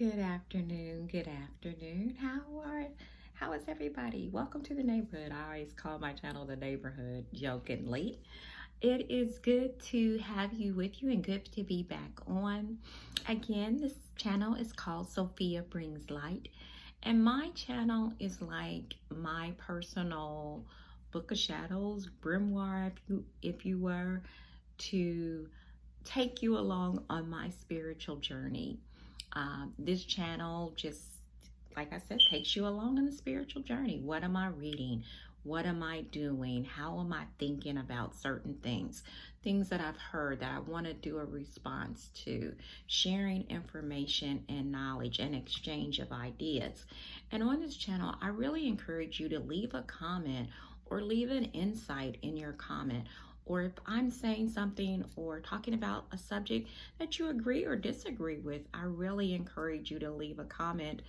Good afternoon. Good afternoon. How is everybody? Welcome to the neighborhood. I always call my channel the neighborhood jokingly. It is good to have you with you and good to be back on. Again, this channel is called Sophia Brings Light. And my channel is like my personal book of shadows, grimoire, if you were, to take you along on my spiritual journey. This channel just, like I said, takes you along on the spiritual journey. What am I reading? What am I doing? How am I thinking about certain things? Things that I've heard that I want to do a response to, sharing information and knowledge and exchange of ideas. And on this channel, I really encourage you to leave a comment or leave an insight in your comment. Or if I'm saying something or talking about a subject that you agree or disagree with, I really encourage you to leave a comment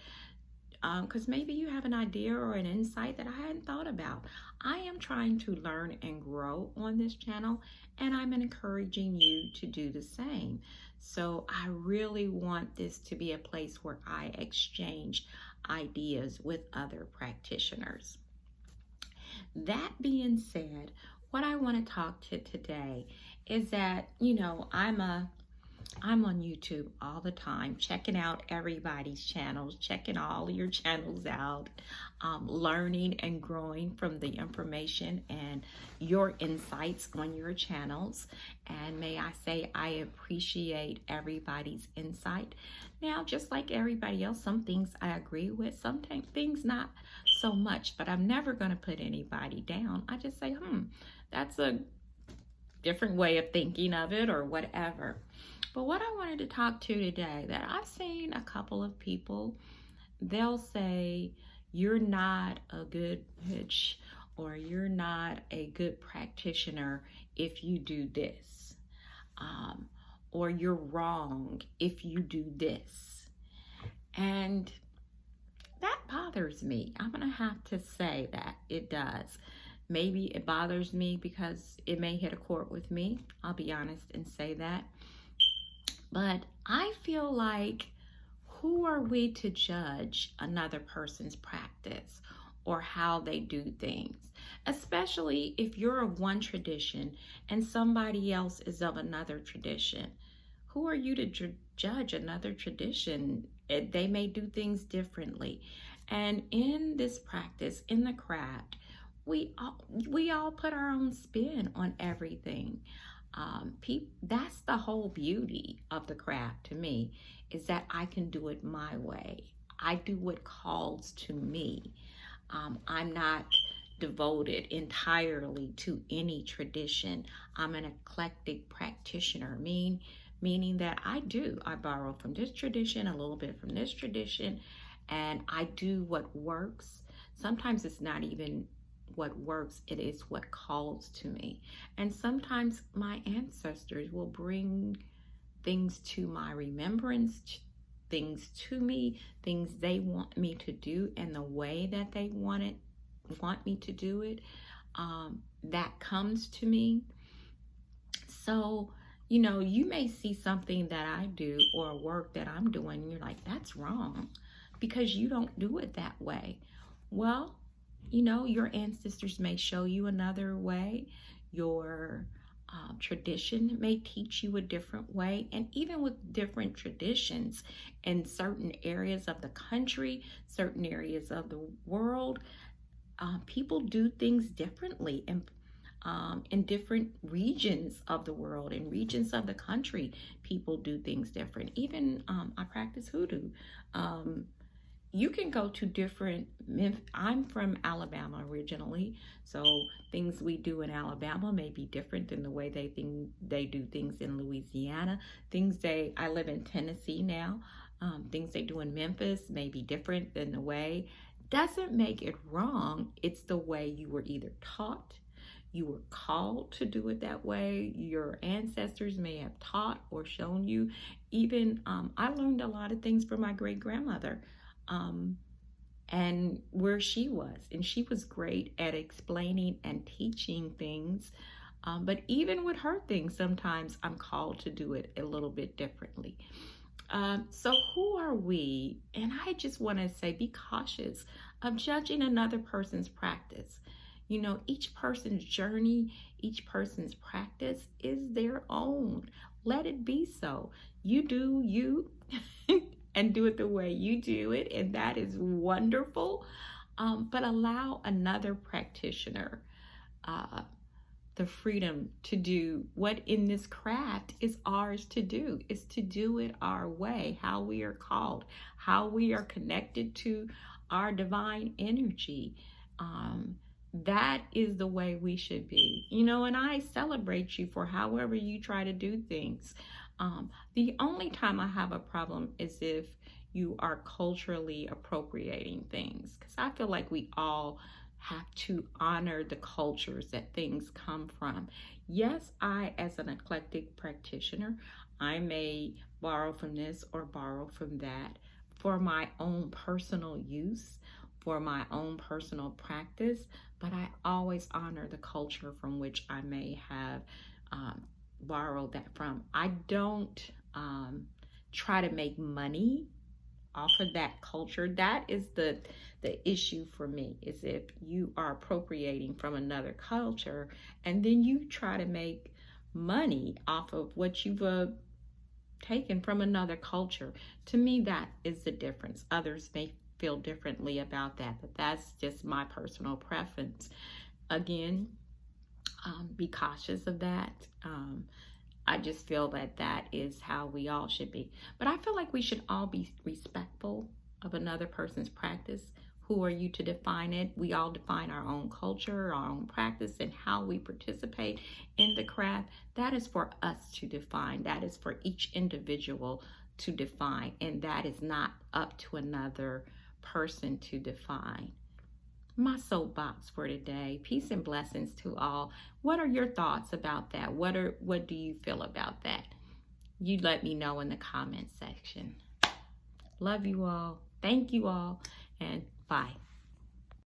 because maybe you have an idea or an insight that I hadn't thought about. I am trying to learn and grow on this channel, and I'm encouraging you to do the same. So I really want this to be a place where I exchange ideas with other practitioners. That being said, what I want to talk to today is that, I'm on YouTube all the time, checking out everybody's channels, checking all your channels out, learning and growing from the information and your insights on your channels. And may I say, I appreciate everybody's insight. Now, just like everybody else, some things I agree with, some things not so much, but I'm never going to put anybody down. I just say, that's a different way of thinking of it or whatever. But what I wanted to talk to today, that I've seen a couple of people, they'll say, you're not a good witch or you're not a good practitioner if you do this. Or you're wrong if you do this. And that bothers me. I'm going to have to say that it does. Maybe it bothers me because it may hit a chord with me. I'll be honest and say that. But I feel like, who are we to judge another person's practice or how they do things? Especially if you're of one tradition and somebody else is of another tradition. Who are you to judge another tradition? They may do things differently. And in this practice, in the craft, we all put our own spin on everything. That's the whole beauty of the craft to me, is that I can do it my way. I do what calls to me. I'm not devoted entirely to any tradition. I'm an eclectic practitioner, meaning that I borrow from this tradition, a little bit from this tradition, and I do what works. Sometimes it's not even what works, it is what calls to me. And sometimes my ancestors will bring things to my remembrance, things to me, things they want me to do and the way that they want me to do it, that comes to me. So, you may see something that I do or a work that I'm doing, and you're like, that's wrong because you don't do it that way. Well, your ancestors may show you another way. Your tradition may teach you a different way. And even with different traditions in certain areas of the country, certain areas of the world, people do things differently. And in different regions of the world, in regions of the country, people do things different. Even I practice hoodoo. You can go to different, I'm from Alabama originally, so things we do in Alabama may be different than the way they do things in Louisiana. I live in Tennessee now. Things they do in Memphis may be different than the way. Doesn't make it wrong. It's the way you were either taught, you were called to do it that way. Your ancestors may have taught or shown you. Even I learned a lot of things from my great-grandmother. And where she was, and she was great at explaining and teaching things, but even with her things, sometimes I'm called to do it a little bit differently. So who are we? And I just want to say, be cautious of judging another person's practice. You know, each person's journey, each person's practice is their own. Let it be so. You do you and do it the way you do it, and that is wonderful. But allow another practitioner uh, the freedom to do what in this craft is ours to do, is to do it our way, how we are called, how we are connected to our divine energy. um, that is the way we should be, you know, and I celebrate you for however you try to do things. The only time I have a problem is if you are culturally appropriating things, because I feel like we all have to honor the cultures that things come from. Yes, I, as an eclectic practitioner, I may borrow from this or borrow from that for my own personal use, for my own personal practice, but I always honor the culture from which I may have borrowed that from. I don't try to make money off of that culture. That is the issue for me, is if you are appropriating from another culture and then you try to make money off of what you've taken from another culture. To me, that is the difference. Others may feel differently about that, but that's just my personal preference. Again, be cautious of that. I just feel that that is how we all should be. But I feel like we should all be respectful of another person's practice. Who are you to define it? We all define our own culture, our own practice, and how we participate in the craft. That is for us to define. That is for each individual to define. And that is not up to another person to define. My soapbox for today. Peace and blessings to all. What are your thoughts about that? What do you feel about that? You let me know in the comment section. Love you all. Thank you all, and bye.